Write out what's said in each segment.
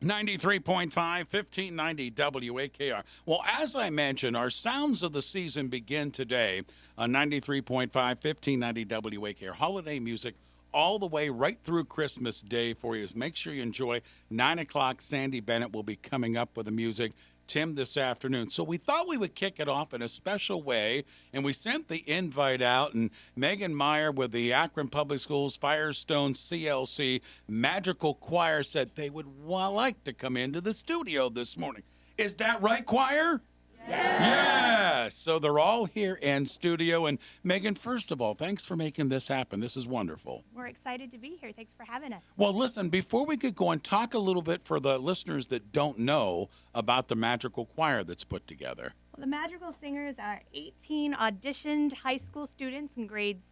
93.5, 1590 WAKR. Well, as I mentioned, our sounds of the season begin today on 93.5, 1590 WAKR. Holiday music all the way right through Christmas Day for you. Make sure you enjoy 9 o'clock. Sandy Bennett will be coming up with the music. Tim this afternoon. So we thought we would kick it off in a special way, and we sent the invite out, and Megan Meyer with the Akron Public Schools Firestone CLC Madrigal Choir said they would like to come into the studio this morning. Is that right, choir? Yes. So they're all here in studio. And Megan, first of all, thanks for making this happen. This is wonderful. We're excited to be here. Thanks for having us. Well, listen, before we get going, talk a little bit for the listeners that don't know about the Madrigal Choir that's put together. Well, the Madrigal Singers are 18 auditioned high school students in grades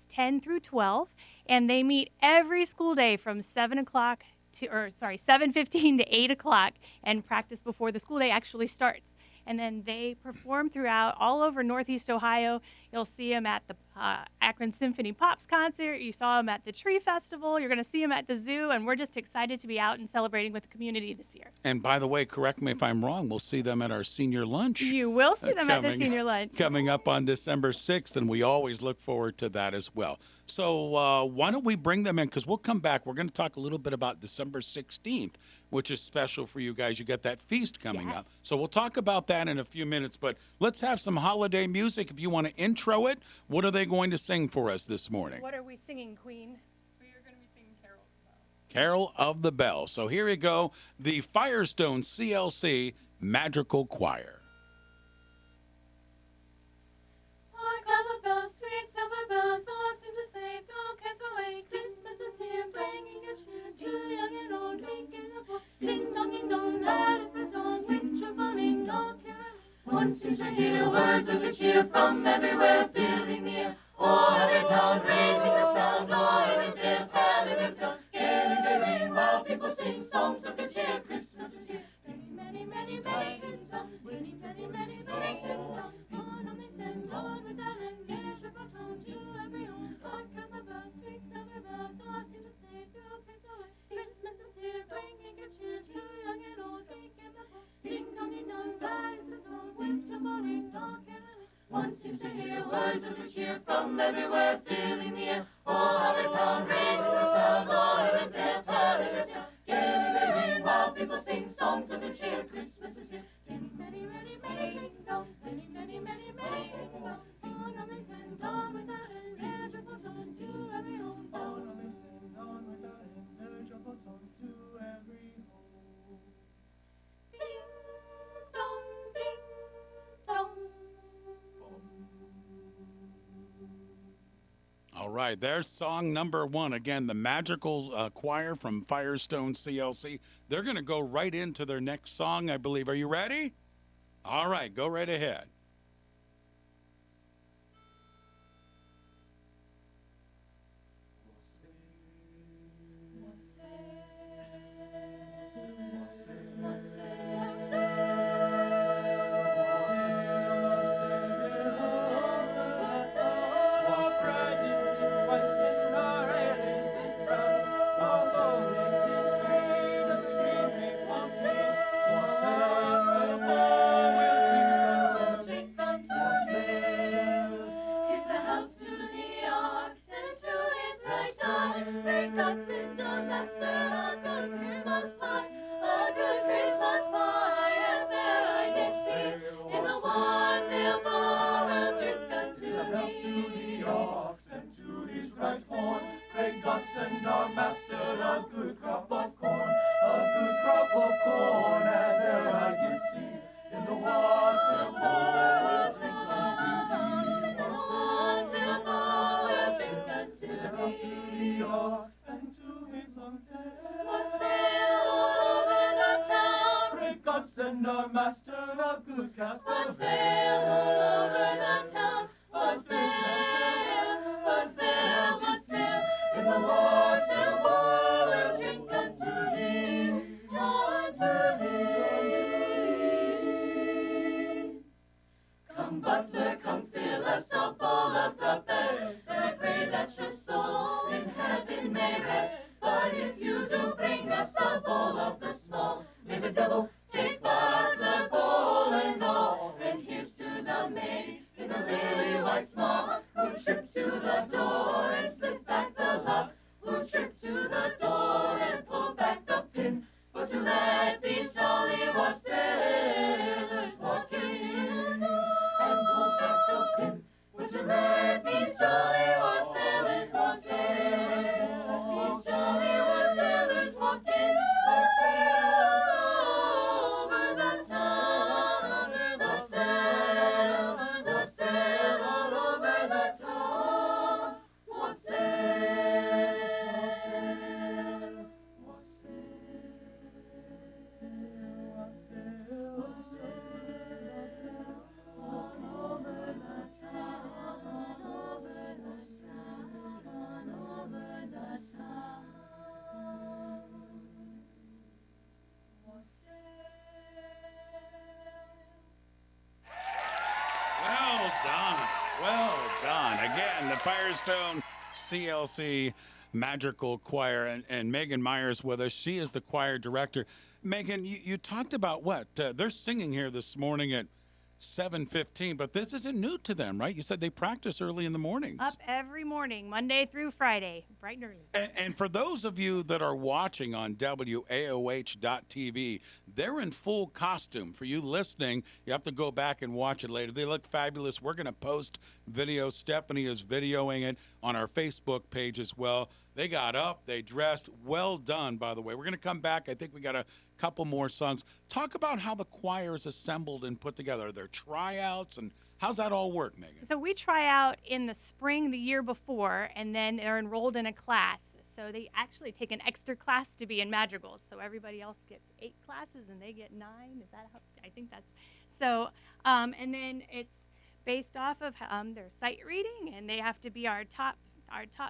10 through 12, and they meet every school day from 7:15 to 8 o'clock and practice before the school day actually starts. And then they perform throughout all over Northeast Ohio. You'll see them at the Akron Symphony Pops concert. You saw them at the Tree Festival. You're going to see them at the zoo. And we're just excited to be out and celebrating with the community this year. And by the way, correct me if I'm wrong, we'll see them at our senior lunch. You will see them at the senior lunch. Coming up on December 6th, and we always look forward to that as well. So why don't we bring them in, because we'll come back. We're going to talk a little bit about December 16th, which is special for you guys. You got that feast coming up. So we'll talk about that in a few minutes, but let's have some holiday music. If you want to intro it, what are they going to sing for us this morning? What are we singing, Queen? We are going to be singing Carol of the Bells. Carol of the Bells. So here we go, the Firestone CLC Madrigal Choir. Hark how the bells, sweet silver bells, all seem to say, throw cares away. Christmas is here, bringing a cheer to young and old, king and the poor. Ding dong, that is the song, with triple ring, dong, carol. One seems to hear words of good cheer from everywhere, filling the air. Oh, how they pound, raising the sound, or in a dare, telling their tale. Gaily they ring while people sing songs of good cheer. Christmas is here. Ding, many, many, many Christmas. Ding, many, many, many Christmas. Gone on they send, gone with that end. There's a tone to every home. Hark how the bells, sweet silver bells, all seem to say, through cares away. Christmas is here, bringing good cheer to young and old, king and the poor. Ding dong, that is the song, with triple ring, dong, carol. One seems to hear words of good cheer from everywhere, filling the air. Oh, how they pound, raising the sound, or in a dare, telling their tale. Gaily they ring while people sing songs of good cheer. Christmas is here. Ding, many, many, many Christmas. Ding, many, many, many Christmas. Gone on they send, gone without end. Their joyful tone to every home. Gone on they send, gone without end. Their joyful tone to every home. Ding dong, ding dong. All right, there's song number one. Again, the Madrigal Choir from Firestone CLC. They're going to go right into their next song, I believe. Are you ready? All right, go right ahead. And our master a good crop of corn, as e'er I did see in the wassail bowl. We'll drink unto thee, wassail bowl. We'll drink unto the ox and to his long tail. Wassail all over the town. Great God, send our master a good cast. Wassail all over the town. Wassail, wassail, wassail. In the wassail bowl we'll drink unto thee, unto thee. Come, butler, come fill us a bowl of the best, and I pray that your soul in heaven may rest. But if you do bring us a bowl of Firestone CLC Madrigal Choir, and Megan Myers with us. She is the choir director. Megan, you talked about what? They're singing here this morning at 7:15, but this isn't new to them, right? You said they practice early in the mornings. Up every morning, Monday through Friday, bright and early. And for those of you that are watching on WAOH.TV, they're in full costume. For you listening, you have to go back and watch it later. They look fabulous. We're going to post video. Stephanie is videoing it on our Facebook page as well. They got up, they dressed. Well done, by the way. We're going to come back. I think we got a couple more songs. Talk about how the choir is assembled and put together. Are there tryouts, and how's that all work, Megan? So we try out in the spring the year before, and then they're enrolled in a class. So they actually take an extra class to be in madrigals. So everybody else gets 8 classes, and they get 9. Is that how? I think that's so. And then it's based off of their sight reading, and they have to be our top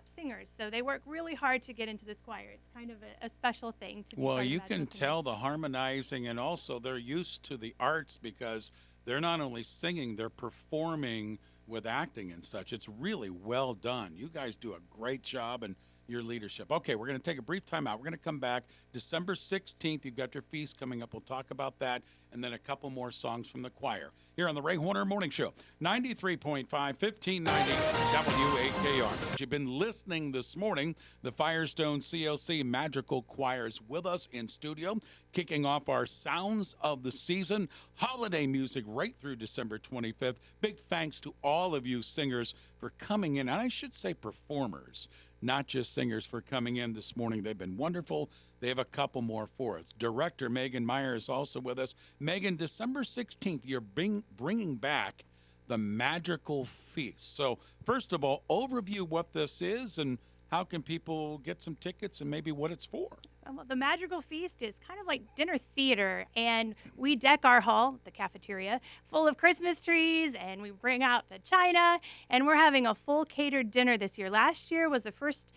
singers. So they work really hard to get into this choir. It's kind of a special thing to be Well, part of you Madrigal can Choir. tell the harmonizing, and also they're used to the arts because they're not only singing, they're performing with acting and such. It's really well done. You guys do a great job in your leadership. Okay, we're going to take a brief time out. We're going to come back December 16th. You've got your feast coming up. We'll talk about that, and then a couple more songs from the choir here on the Ray Horner Morning Show. 93.5, 1590 WAKR. You've been listening this morning. The Firestone CLC Madrigal Choir is with us in studio, kicking off our Sounds of the Season holiday music right through December 25th. Big thanks to all of you singers for coming in, and I should say performers, not just singers, for coming in this morning. They've been wonderful. They have a couple more for us. Director Megan Meyer is also with us. Megan, December 16th, you're bringing back the Madrigal Feast. So first of all, overview what this is and how can people get some tickets and maybe what it's for. Well, the Madrigal Feast is kind of like dinner theater, and we deck our hall, the cafeteria, full of Christmas trees, and we bring out the china, and we're having a full catered dinner this year. Last year was the first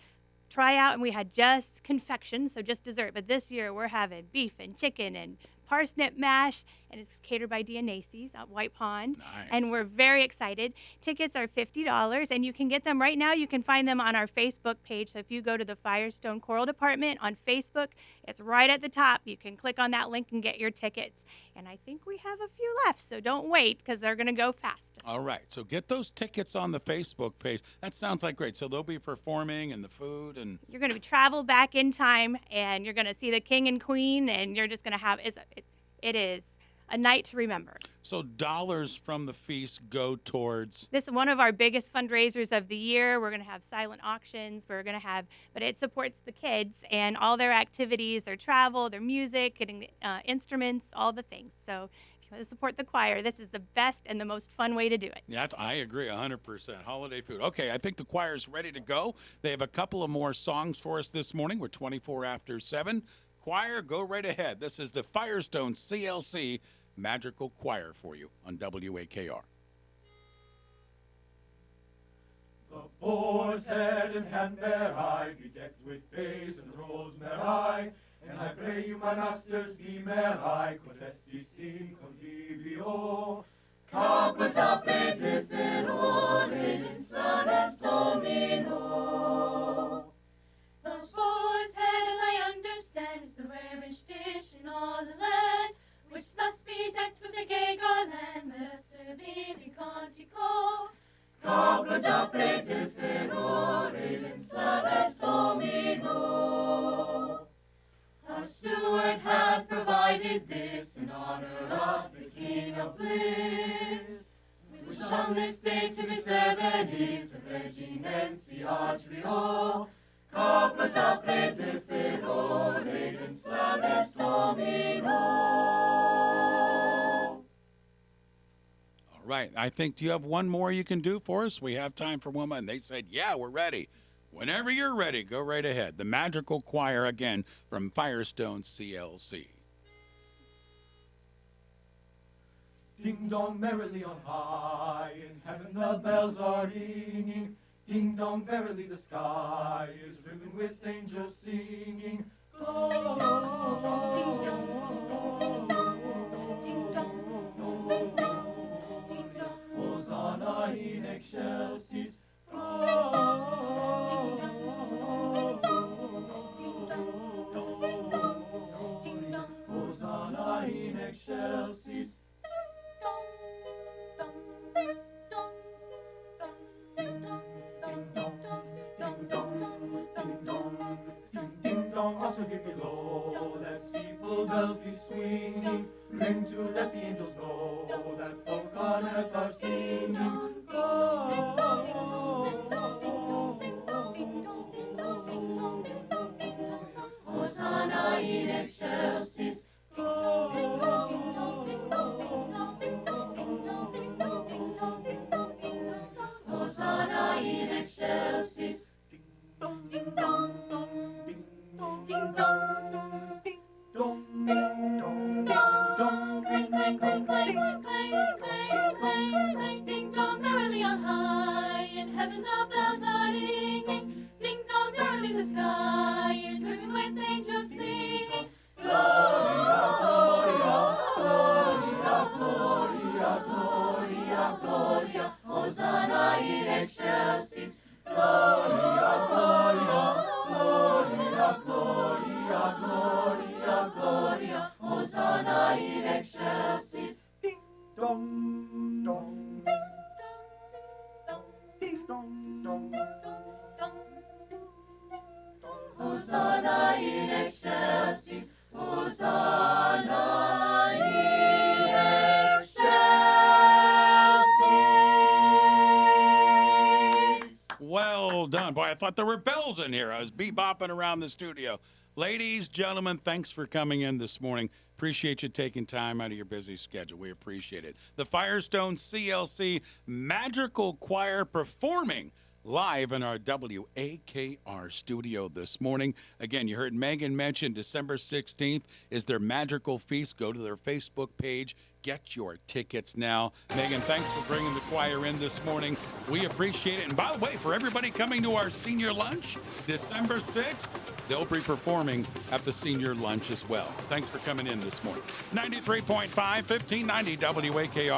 tryout, and we had just confection, so just dessert. But this year we're having beef and chicken and parsnip mash, and it's catered by Dia Nacy's at White Pond. Nice. And we're very excited. Tickets are $50, and you can get them right now. You can find them on our Facebook page. So if you go to the Firestone Choral Department on Facebook, it's right at the top. You can click on that link and get your tickets. And I think we have a few left, so don't wait because they're going to go fast. All right, so get those tickets on the Facebook page. That sounds like great. So they'll be performing and the food and... You're going to travel back in time, and you're going to see the king and queen, and you're just going to have it is a night to remember. So dollars from the feast go towards... This is one of our biggest fundraisers of the year. We're going to have silent auctions. We're going to have, but it supports the kids and all their activities, their travel, their music, getting instruments, all the things. So if you want to support the choir, this is the best and the most fun way to do it. Yeah, I agree 100%. Holiday food. Okay, I think the choir's ready to go. They have a couple of more songs for us this morning. We're 24 after 7. Choir, go right ahead. This is the Firestone CLC Madrigal Choir for you on WAKR. The boar's head and hand bear I, be decked with bays and rosemary, and I pray you, my masters, be merry, cotesti si convivio. Caput apre deferore in slaves domino. The boar's head, as I understand, is the rarest dish in all the land, which thus be decked with a gay garland, let us serve it in cantico. Caput apre deferore in slaves domino. Our steward hath provided this in honor of the King of bliss, which on this day to be served is a reginentia Caput apre deferore in slaves domino. All right, I think, do you have one more you can do for us? We have time for one more. And they said, yeah, we're ready. Whenever you're ready, go right ahead. The Madrigal Choir again from Firestone CLC. Ding dong merrily on high, in heaven the bells are ringing. Ding dong verily the sky is riven with angels singing. Ding dong, ding dong, ding dong, ding dong, ding dong, ding dong. Hosanna in excelsis. Chelsea's. Ding dong, also here below, let steeple bells be swinging. Ring to let the angels know that folk on earth are singing. Hosanna in excelsis. Hosanna in excelsis. Ding dong dong, ding dong, ding dong, ding dong, ding dong, ding dong, Clang, clang, clang, clang, clang, clang, clang, clang, ding dong merrily on high. In heaven the bells are ringing. Ding dong merrily the sky is ripping with angels singing. Gloria, Gloria, Gloria, Gloria, Gloria, Hosanna in excelsis. Gloria, Gloria, Gloria, Gloria, Gloria, Gloria, Hosanna in excelsis. ding dong dong, ding dong dong. Hosanna in excelsis. Hosanna in excelsis. Well done. Boy, I thought there were bells in here. I was bebopping around the studio. Ladies, gentlemen, thanks for coming in this morning. Appreciate you taking time out of your busy schedule. We appreciate it. The Firestone CLC Madrigal Choir performing live in our WAKR studio this morning. Again, you heard Megan mention December 16th is their Madrigal Feast. Go to their Facebook page. Get your tickets now. Megan, thanks for bringing the choir in this morning. We appreciate it. And by the way, for everybody coming to our senior lunch, December 6th, they'll be performing at the senior lunch as well. Thanks for coming in this morning. 93.5, 1590 WAKR.